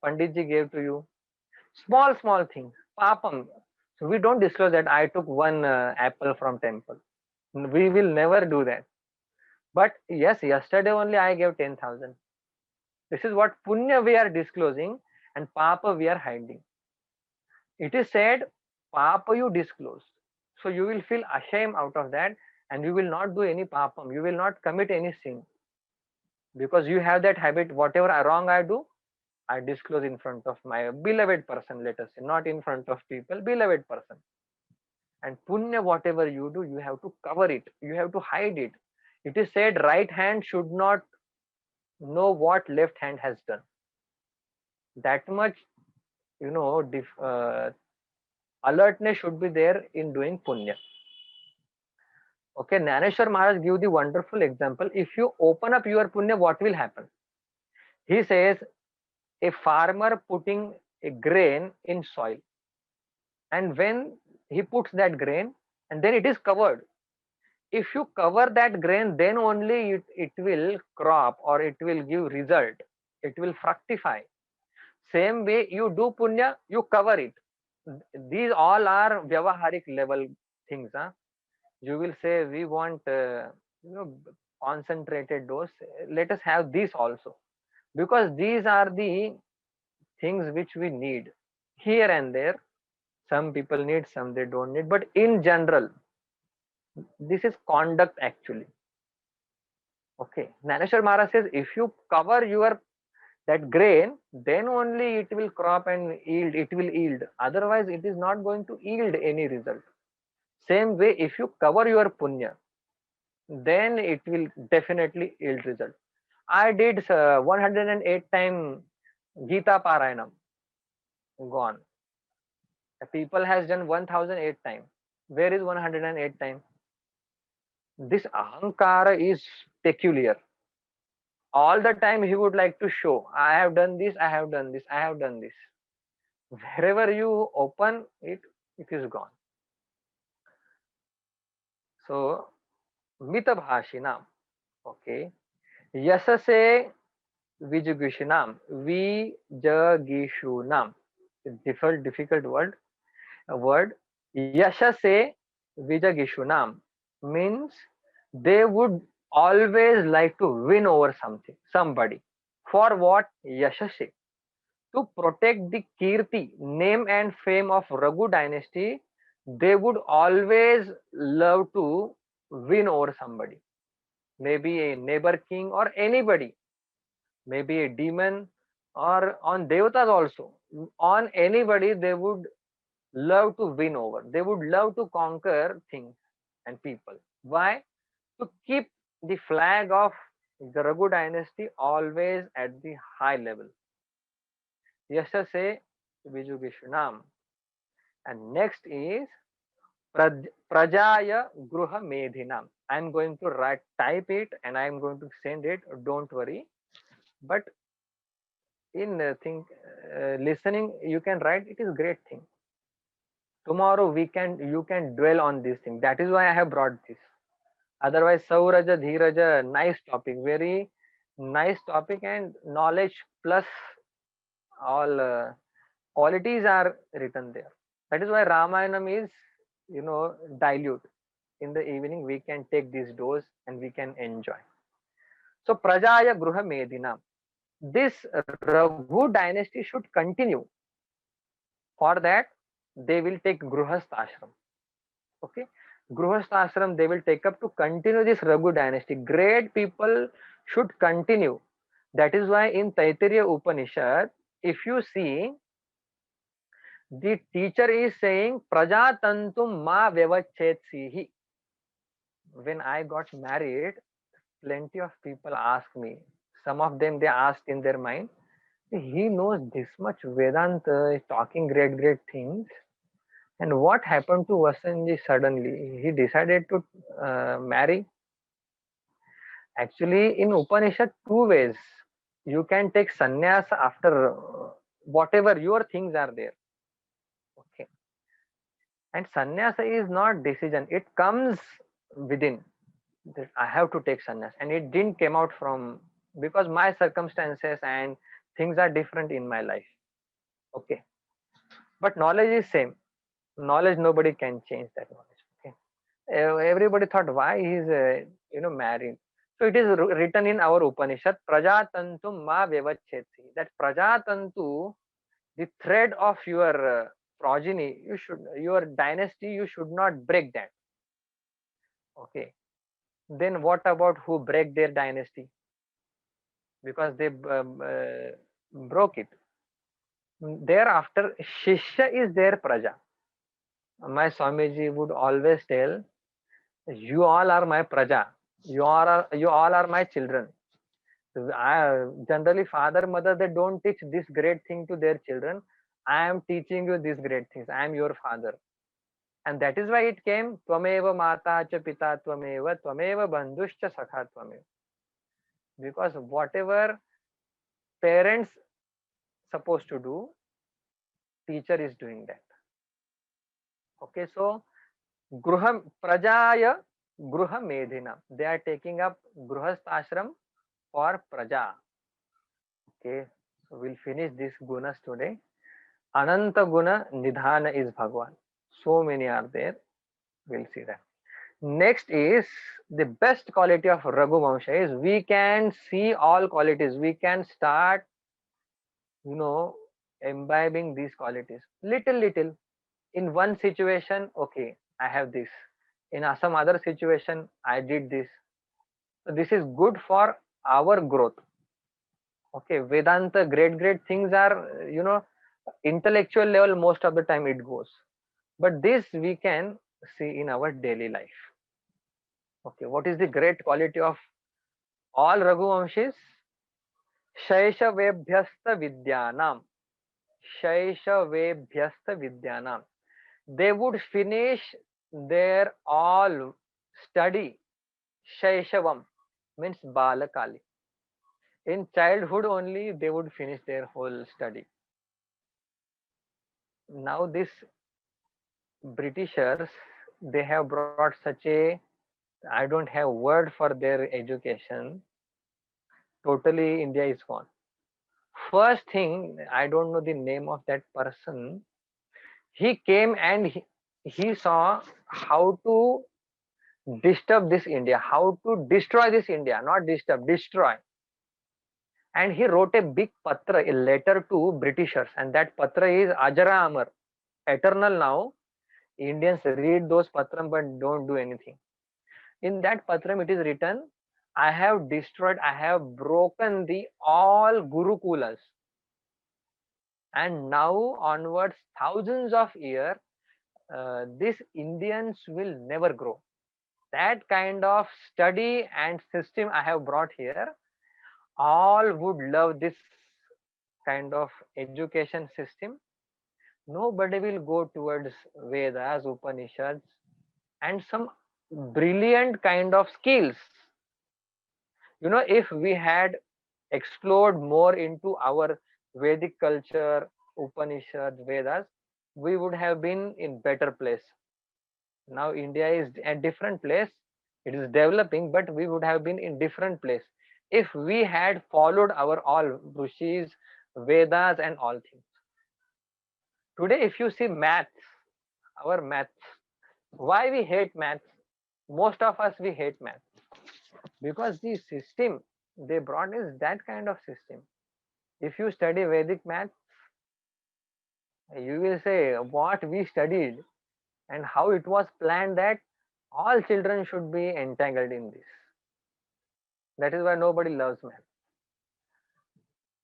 Panditji gave to you? Small things. Papam. So we don't disclose that I took 1 apple from temple. We will never do that. But yes, yesterday only I gave 10,000. This is what punya we are disclosing and papa we are hiding. It is said, papa you disclose. So you will feel ashamed out of that, and you will not do any papam. You will not commit any sin, because you have that habit. Whatever wrong I do, I disclose in front of my beloved person, let us say, not in front of people, beloved person. And punya, whatever you do, you have to cover it, you have to hide it. It is said, right hand should not know what left hand has done. That much, you know, alertness should be there in doing punya. Okay, Naneshwar Maharaj give the wonderful example. If you open up your punya, what will happen? He says, a farmer putting a grain in soil, and when he puts that grain and then it is covered, if you cover that grain, then only it will crop, or it will give result, it will fructify. Same way you do punya, you cover it. These all are vyavaharik level things. Huh? You will say, we want you know, concentrated dose, let us have this also, because these are the things which we need. Here and there, some people need, some they don't need, but in general, this is conduct actually. Okay, Naneshwar Maharaj says, if you cover your that grain, then only it will crop and yield, it will yield, otherwise it is not going to yield any result. Same way, if you cover your punya, then it will definitely yield result. I did 108 time Gita Parayanam, gone. The people has done 1008 time. Where is 108 time? This ahankara is peculiar. All the time he would like to show, I have done this, I have done this, I have done this. Wherever you open it, it is gone. So, mitabhashinam, okay, yasase vijugishinam, vijagishunam. Difficult word. Yashase vijagishunam means they would always like to win over somebody. For what? Yashase. To protect the kirti, name and fame of Raghu dynasty, they would always love to win over somebody. Maybe a neighbor king or anybody, maybe a demon, or on devatas also. On anybody, they would love to win over. They would love to conquer things and people. Why? To keep the flag of the Raghu dynasty always at the high level. Yashase Vijugishnam. And next is Prajaya Gruha Medhinam. I'm going to type it and I'm going to send it. Don't worry. But in listening, you can write. It is great thing. Tomorrow you can dwell on this thing. That is why I have brought this. Otherwise, Sauraja, Dhiraja, nice topic, very nice topic, and knowledge plus all qualities are written there. That is why Ramayanam is, dilute. In the evening, we can take this dose and we can enjoy. So, Prajaya Gruha Medina. This Raghu dynasty should continue. For that, they will take Gruhastha ashram. Okay, Gruhastha ashram they will take up to continue this Raghu dynasty. Great people should continue. That is why in Taittiriya Upanishad, if you see, the teacher is saying Prajatantum ma vyavachetsi. When I got married, plenty of people asked me. Some of them they asked in their mind, he knows this much Vedanta, is talking great things. And what happened to Vasanji suddenly? He decided to marry. Actually, in Upanishad, two ways. You can take sannyas after whatever your things are there. Okay. And sannyasa is not decision. It comes within. That I have to take sannyas. And it didn't come out from, because my circumstances and things are different in my life. Okay. But knowledge is same. Knowledge, nobody can change that knowledge. Okay. Everybody thought, why he's married. So So it is written in our Upanishad, Prajatantum ma vyavacheti. That Prajatantu, the thread of your progeny, your dynasty, you should not break that. Okay. Then what about who break their dynasty? Because they broke it. Thereafter, Shishya is their Praja. My Swamiji would always tell, you all are my Praja. You all are my children. Generally, father, mother, they don't teach this great thing to their children. I am teaching you these great things. I am your father. And that is why it came, Tvameva Mata cha Pita Tvameva, Tvameva Bandhuscha Sakha Tvameva. Because whatever parents supposed to do, teacher is doing that. Okay, so Gruha Prajaya Gruha Medhina. They are taking up Gruhast Ashram for Praja. Okay, so we'll finish this gunas today. Ananta Guna Nidhana is Bhagwan. So many are there. We'll see that. Next is the best quality of Raghu Vamsha is we can see all qualities. We can start, imbibing these qualities. Little. In one situation, okay, I have this. In some other situation, I did this. So this is good for our growth. Okay, Vedanta, great things are, intellectual level most of the time it goes. But this we can see in our daily life. Okay, what is the great quality of all Raghuvamshis? Shaishavebhyasta Vidyanam. Shaishavebhyasta Vidyanam. They would finish their all study. Shaishavam means Balakali. In childhood only they would finish their whole study. Now this Britishers, they have brought such a, I don't have word for their education. Totally India is gone. First thing, I don't know the name of that person. He came and he saw how to disturb this India, how to destroy this India, not disturb, destroy. And he wrote a big patra, a letter to Britishers, and that patra is Ajara Amar, eternal now. Indians read those patram but don't do anything. In that patram it is written, I have destroyed, I have broken the all Gurukulas. And now onwards, thousands of years, these Indians will never grow. That kind of study and system I have brought here, all would love this kind of education system. Nobody will go towards Vedas, Upanishads, and some brilliant kind of skills. If we had explored more into our Vedic culture, Upanishads, Vedas, we would have been in better place. Now India is a different place. It is developing, but we would have been in different place if we had followed our all Rishis, Vedas and all things. Today, if you see maths, our maths, why we hate maths? Most of us, we hate maths because the system they brought is that kind of system. If you study Vedic maths, you will say what we studied and how it was planned that all children should be entangled in this. That is why nobody loves math.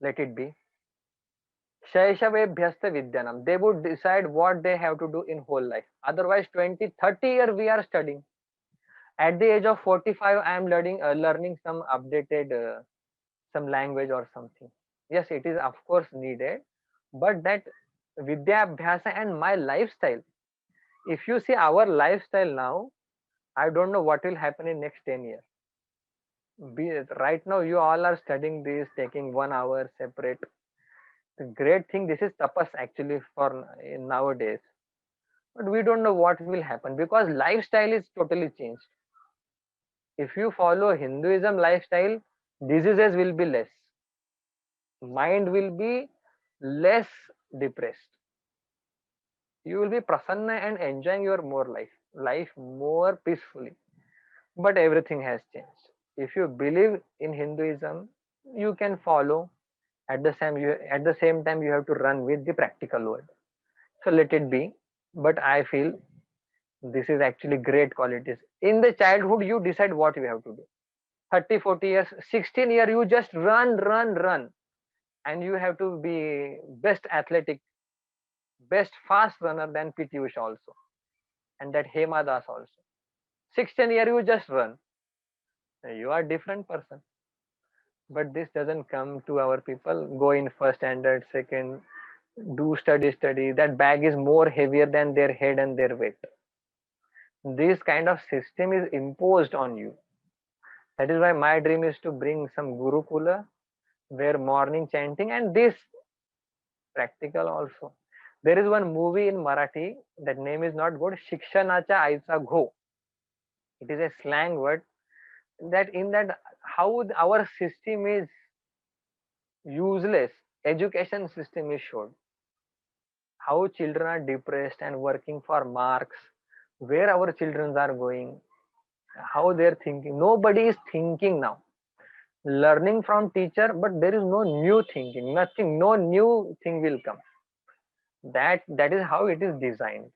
Let it be. Shaishavebhyasta Vidyanam. They would decide what they have to do in whole life. Otherwise, 20, 30 years we are studying. At the age of 45, I am learning some updated, some language or something. Yes, it is of course needed, but that Vidya Abhyasa and my lifestyle. If you see our lifestyle now, I don't know what will happen in next 10 years. Right now, you all are studying this, taking 1 hour separate. The great thing, this is tapas actually for nowadays. But we don't know what will happen because lifestyle is totally changed. If you follow Hinduism lifestyle, diseases will be less. Mind will be less depressed. You will be prasanna and enjoying your more life more peacefully. But everything has changed. If you believe in Hinduism, you can follow. At the same time, you have to run with the practical world. So let it be. But I feel this is actually great qualities. In the childhood, you decide what you have to do. 30, 40 years, 16 year, you just run, run, run. And you have to be best athletic, best fast runner than PT Usha also. And that Hema Das also. 16 year, you just run. You are different person. But this doesn't come to our people. Go in first standard, second, do study. That bag is more heavier than their head and their weight. This kind of system is imposed on you. That is why my dream is to bring some Gurukula where morning chanting and this practical also. There is one movie in Marathi, that name is not good, Shikshanacha Aisa Gho. It is a slang word, that in that how our system is useless, education system is showed. How children are depressed and working for marks, where our children are going, how they're thinking. Nobody is thinking now. Learning from teacher, but there is no new thinking, nothing, no new thing will come. That is how it is designed.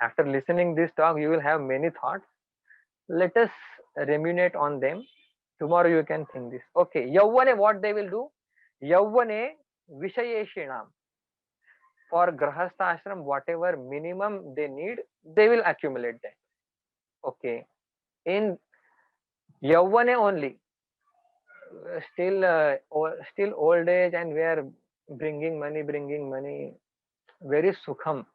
After listening this talk, you will have many thoughts. Let us ruminate on them. Tomorrow you can think this. Okay, Yauvane, what they will do? Yauvane Vishayeshinam. For Grahastha ashram, whatever minimum they need, they will accumulate that. Okay. In Yauvane only, still old age and we are bringing money, very sukham.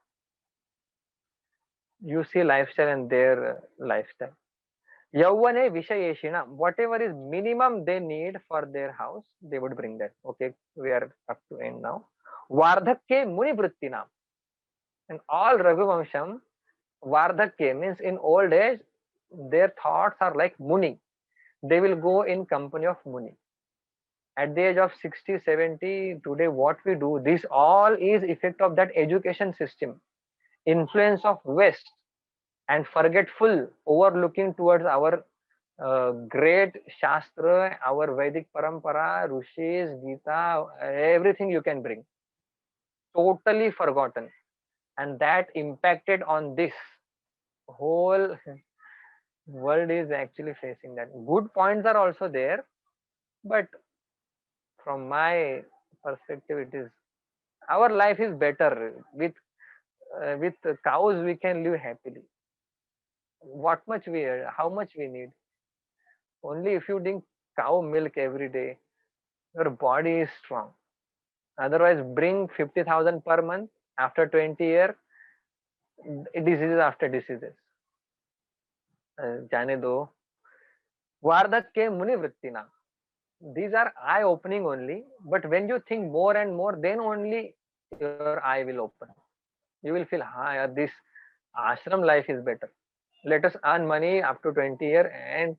You see lifestyle and their lifestyle. Yauvane Vishayeshina, whatever is minimum they need for their house, they would bring that. Okay, we are up to end now. Vardhakke Muni Vrittinam. And all Raghuvamsham, Vardhakke means in old age, their thoughts are like Muni. They will go in company of Muni. At the age of 60, 70, today what we do, this all is effect of that education system. Influence of West and forgetful, overlooking towards our great Shastra, our Vedic Parampara, Rishis, Gita, everything you can bring. Totally forgotten. And that impacted on this whole world is actually facing that. Good points are also there, but from my perspective, it is our life is better with cows we can live happily. What much we how much we need? Only if you drink cow milk every day, your body is strong. Otherwise, bring 50,000 per month. After 20 years, diseases after diseases. जाने दो. वार्धक्य मुनि वृत्तिना. These are eye opening only, but when you think more and more, then only your eye will open. You will feel, this ashram life is better. Let us earn money up to 20 years and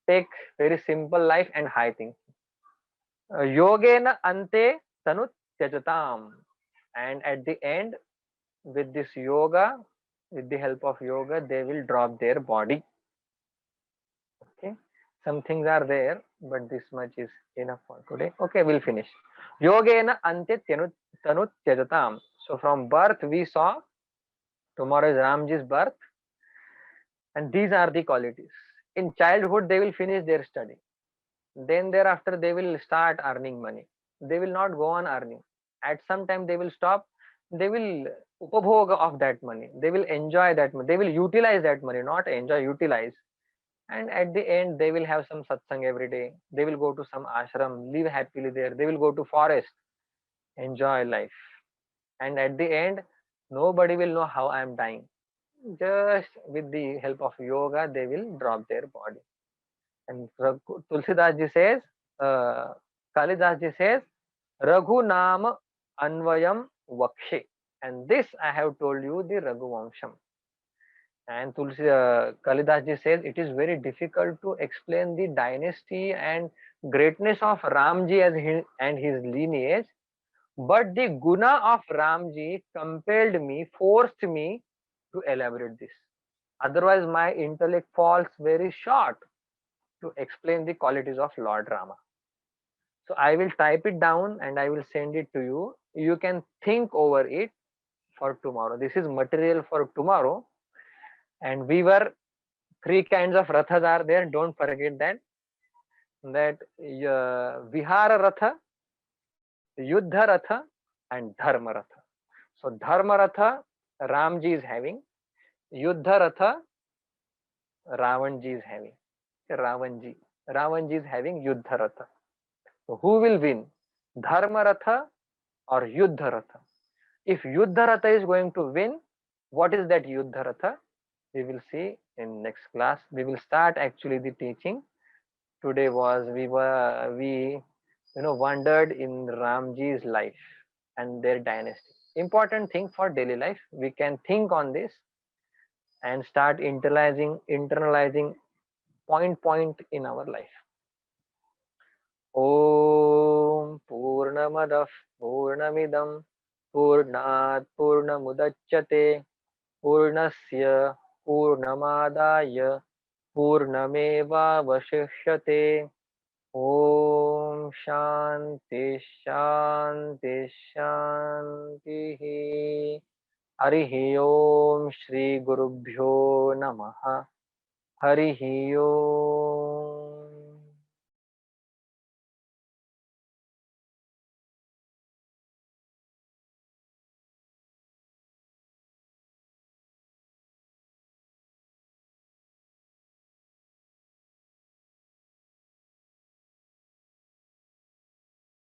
take very simple life and high things. Yogena ante tanut tyajatam. And at the end, with this yoga, with the help of yoga, they will drop their body. Okay, some things are there, but this much is enough for today. Okay, we'll finish. Yogena ante tanut tyajatam. So from birth we saw, tomorrow is Ramji's birth, and these are the qualities. In childhood they will finish their study, then thereafter they will start earning money. They will not go on earning. At some time they will stop. They will upabhog of that money. They will enjoy that money. They will utilize that money, not enjoy, utilize. And at the end they will have some satsang every day. They will go to some ashram, live happily there. They will go to forest, enjoy life. And at the end, nobody will know how I am dying. Just with the help of yoga, they will drop their body. And Tulsidas ji says, Kalidas ji says, Raghu Nam Anvayam Vakshe. And this I have told you the Raghu Vamsham. And Kalidas ji says it is very difficult to explain the dynasty and greatness of Ramji and his lineage. But the guna of Ramji compelled me, forced me to elaborate this. Otherwise, my intellect falls very short. to explain the qualities of Lord Rama. So I will type it down and I will send it to you. You can think over it for tomorrow. This is material for tomorrow. And we were three kinds of rathas are there. Don't forget that. That Vihara Ratha, Yuddha Ratha, and Dharma Ratha. So Dharma Ratha, Ramji is having. Yuddha Ratha, Ravanji is having. Ravanji. Ravanji is having Yuddha Ratha. So who will win? Dharma Ratha or Yuddha Ratha? If Yuddha Ratha is going to win, what is that Yuddha Ratha? We will see in next class. We will start actually the teaching. Today was we wandered in Ramji's life and their dynasty. Important thing for daily life. We can think on this and start internalizing point in our life. Om Purnamadah Purnamidam Purnat Purnamudachyate Purnasya Purnamadaya Purnamevavashishyate. Om Shanti Shanti Shanti. Harihi Om Shri Gurubhyo Namaha. Harihi Om.